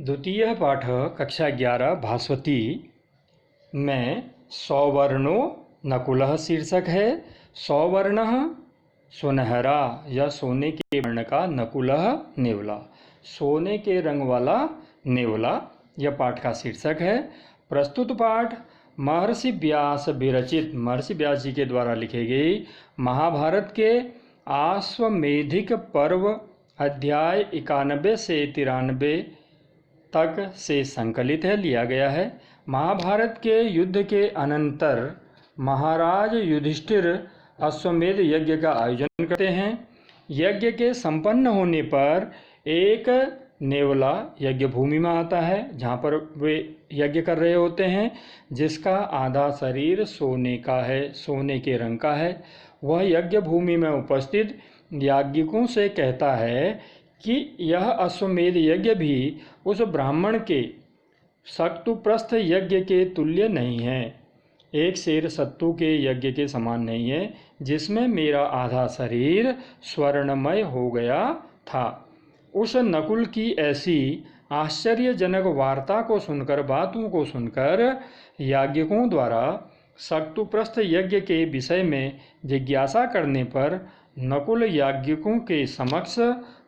द्वितीय पाठ कक्षा 11 भास्वती में सौवर्णो नकुलः शीर्षक है। सौवर्णः सुनहरा या सोने के वर्ण का, नकुलः नेवला, सोने के रंग वाला नेवला, यह पाठ का शीर्षक है। प्रस्तुत पाठ महर्षि व्यास विरचित, महर्षि व्यास जी के द्वारा लिखी गई महाभारत के आश्वमेधिक पर्व अध्याय 91 से 93 तक से संकलित है, लिया गया है। महाभारत के युद्ध के अनंतर महाराज युधिष्ठिर अश्वमेध यज्ञ का आयोजन करते हैं। यज्ञ के संपन्न होने पर एक नेवला यज्ञ भूमि में आता है, जहाँ पर वे यज्ञ कर रहे होते हैं, जिसका आधा शरीर सोने का है, सोने के रंग का है। वह यज्ञ भूमि में उपस्थित याज्ञिकों से कहता है कि यह अश्वमेध यज्ञ भी उस ब्राह्मण के शक्तुप्रस्थ यज्ञ के तुल्य नहीं है, एक शेर शत्रु के यज्ञ के समान नहीं है, जिसमें मेरा आधा शरीर स्वर्णमय हो गया था। उस नकुल की ऐसी आश्चर्यजनक वार्ता को सुनकर, बातों को सुनकर याज्ञिकों द्वारा शक्तुप्रस्थ यज्ञ के विषय में जिज्ञासा करने पर नकुल याज्ञिकों के समक्ष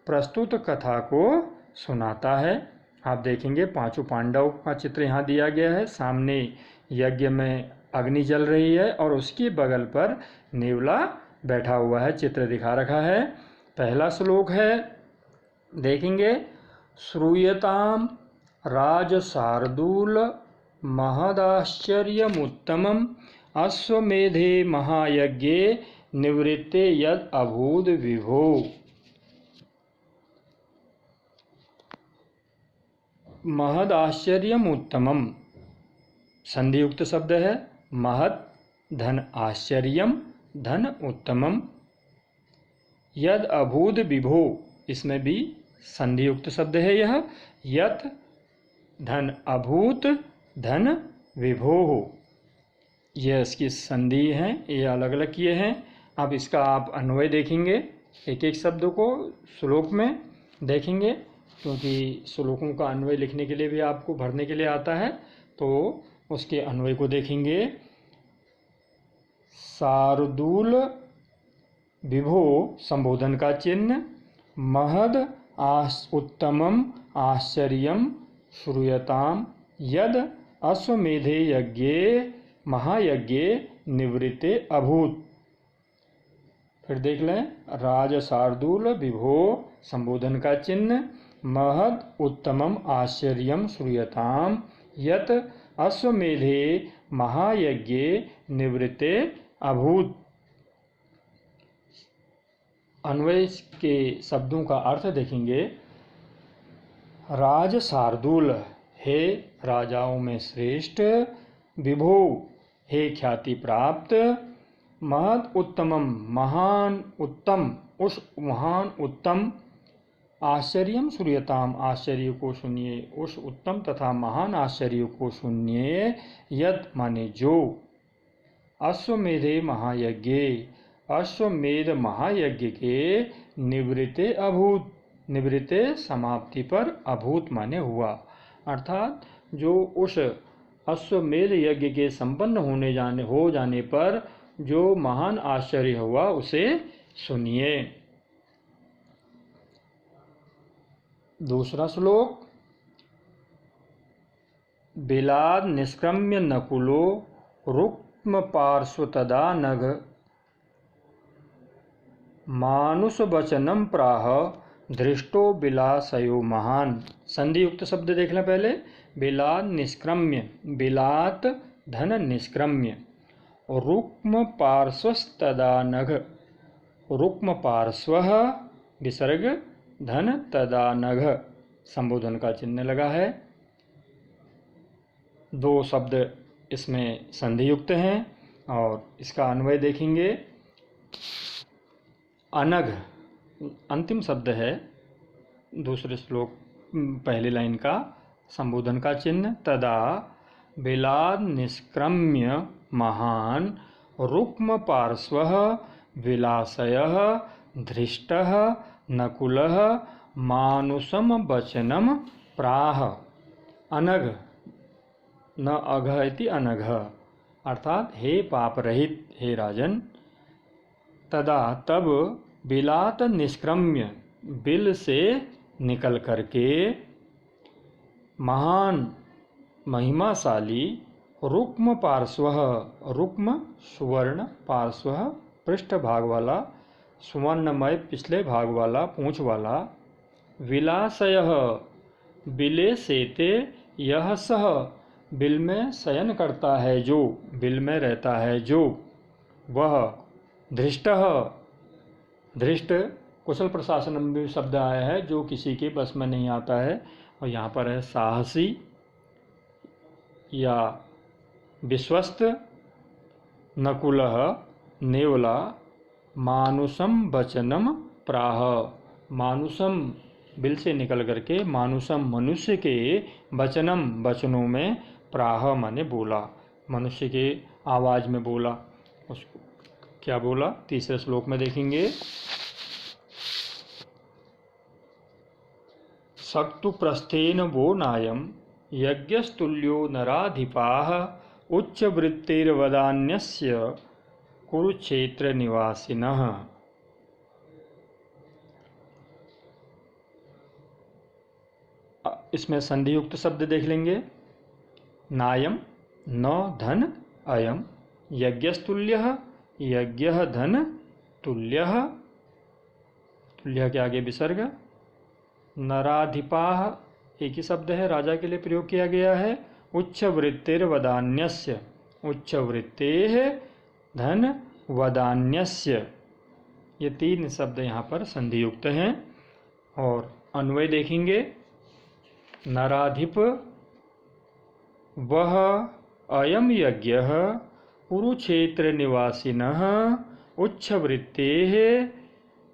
प्रस्तुत कथा को सुनाता है। आप देखेंगे पांचों पांडव का चित्र यहाँ दिया गया है। सामने यज्ञ में अग्नि जल रही है और उसके बगल पर नेवला बैठा हुआ है, चित्र दिखा रखा है। पहला श्लोक है, देखेंगे। श्रूयताम राजशार्दूल महदाश्चर्यमुत्तमम् अश्वमेधे महायज्ञे निवृत्ते यद अभूद विभो। महदाश्चर्यम उत्तमम संधियुक्त शब्द है। महद धन आश्चर्यम धन उत्तमम, यद अभूद विभो, इसमें भी संधियुक्त शब्द है यह। यत धन अभूत धन विभो, यह इसकी संधि है, ये अलग अलग किए हैं। अब इसका आप अन्वय देखेंगे, एक एक शब्द को श्लोक में देखेंगे, क्योंकि श्लोकों का अन्वय लिखने के लिए भी आपको भरने के लिए आता है, तो उसके अन्वय को देखेंगे। शार्दूल विभो संबोधन का चिन्ह, महद उत्तमम आश्चर्यम श्रूयताम यद अश्वमेधे यज्ञे महायज्ञे निवृत्ते अभूत। फिर देख लें, राज शार्दूल विभो संबोधन का चिन्ह, महद उत्तमम आश्चर्यम श्रूयताम यत अश्वमेधे महायज्ञे निवृत्ते अभूत। अन्वय के शब्दों का अर्थ देखेंगे। राज शार्दूल, हे राजाओं में श्रेष्ठ, विभो, हे ख्याति प्राप्त, महद उत्तमम, महान उत्तम, उस महान उत्तम, आश्चर्यम श्रूयताम, आश्चर्य को सुनिए, उस उत्तम तथा महान आश्चर्य को सुनिए, यद माने जो, अश्वमेधे महायज्ञे, अश्वमेध महायज्ञ के निवृत्ते अभूत, निवृत्ते समाप्ति पर, अभूत माने हुआ, अर्थात जो उस अश्वमेध यज्ञ के संपन्न हो जाने पर जो महान आश्चर्य हुआ, उसे सुनिए। दूसरा श्लोक, बिलाद निष्क्रम्य नकुलो रुक्म पार्श्व तदा नघ मानुष वचनम प्राह धृष्टो बिलासयो महान। संधियुक्त शब्द देख लें पहले। बिलाद निष्क्रम्य, बिलात धन निष्क्रम्य, रुक्म पार्श्वस्तदा नघ, रुक्म पार्श्व विसर्ग धन तदा नघ, संबोधन का चिन्ह लगा है। दो शब्द इसमें संधियुक्त हैं और इसका अन्वय देखेंगे। अनघ अंतिम शब्द है, दूसरे श्लोक पहली लाइन का संबोधन का चिन्ह। तदा बिलाद निष्क्रम्य महान रुक्म पार्श्वः विलासयः धृष्टः नकुलः मानुषम वचनम प्राह। अनघ न अघ इति अनघ, अर्थात हे पाप रहित हे राजन। तदा तब बिलात निष्क्रम्य, बिल से निकल करके महान महिमाशाली रुक्म पार्श्व, रुक्म सुवर्ण पार्श्व पृष्ठ भाग वाला, सुवर्णमय पिछले भाग वाला पूंछ वाला, विलासय बिले सेते यह सह, बिल में शयन करता है जो, बिल में रहता है जो, वह धृष्ट, धृष्ट कुशल प्रशासन में भी शब्द आया है जो किसी के बस में नहीं आता है, और यहाँ पर है साहसी या विश्वस्त, नकुलः नेवला, मानुषम वचनम प्राह, मानुषम बिल से निकल करके, मानुषम मनुष्य के, वचनम वचनों में, प्राह माने बोला, मनुष्य के आवाज़ में बोला। उसको क्या बोला तीसरे श्लोक में देखेंगे। सक्तु प्रस्थेन वो नायम यज्ञस्तुल्यो नराधिपाः उच्चवृत्तिर्वदान्यस्य कुरुक्षेत्र निवासिनः। इसमें संधियुक्त शब्द देख लेंगे। नायम न धन अयम, यज्ञस्तुल्यः यज्ञ धन, तुल्यः तुल्य के आगे विसर्ग, नराधिपाः एक ही शब्द है, राजा के लिए प्रयोग किया गया है। उच्च वृत्तिर्वदान्यस्य, उच्च वृत्तेः धन वदान्यस्य, ये तीन शब्द यहाँ पर संधियुक्त हैं। और अन्वय देखेंगे। नराधिप वह अयम यज्ञः कुरुक्षेत्र निवासिनः उच्चवृत्तेः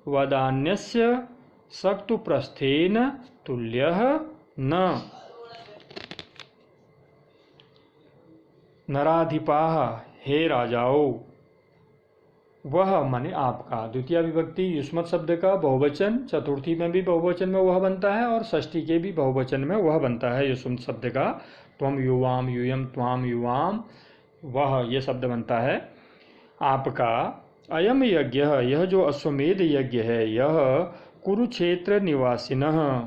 वदान्यस्य सक्तु प्रस्थेन तुल्यः न। नराधिपाः हे राजाओ, वह माने आपका, द्वितीय विभक्ति युष्मत शब्द का बहुवचन, चतुर्थी में भी बहुवचन में वह बनता है और षष्ठी के भी बहुवचन में वह बनता है युष्मत शब्द का। त्वम युवाम यूयम त्वाम युवाम, वह ये शब्द बनता है आपका। अयम यज्ञ, यह जो अश्वमेध यज्ञ है, यह कुरुक्षेत्र निवासिनः,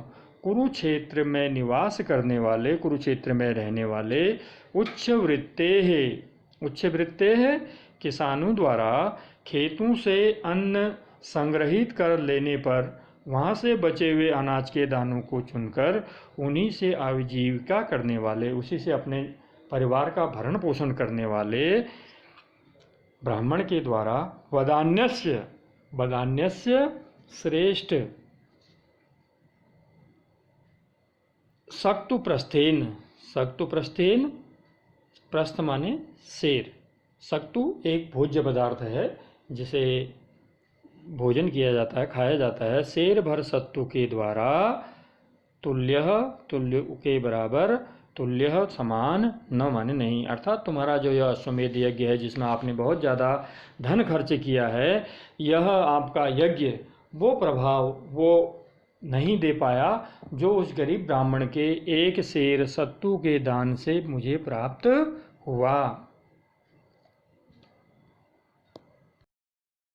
कुरुक्षेत्र में निवास करने वाले, कुरुक्षेत्र में रहने वाले, उच्च वृत्तेः, उच्च वृत्तेः किसानों द्वारा खेतों से अन्न संग्रहित कर लेने पर वहाँ से बचे हुए अनाज के दानों को चुनकर उन्हीं से आजीविका करने वाले, उसी से अपने परिवार का भरण पोषण करने वाले ब्राह्मण के द्वारा वदान्यस्य, वदान्यस्य श्रेष्ठ, सक्तु प्रस्थेन, सक्तु प्रस्थेन, प्रस्थ माने शेर, सक्तु एक भोज्य पदार्थ है जिसे भोजन किया जाता है, खाया जाता है। शेर भर सत्तु के द्वारा तुल्य, तुल्य के बराबर, तुल्य समान, न माने नहीं, अर्थात तुम्हारा जो यह अश्वमेध यज्ञ है जिसमें आपने बहुत ज़्यादा धन खर्च किया है, यह आपका यज्ञ वो प्रभाव वो नहीं दे पाया जो उस गरीब ब्राह्मण के एक शेर सत्तू के दान से मुझे प्राप्त हुआ।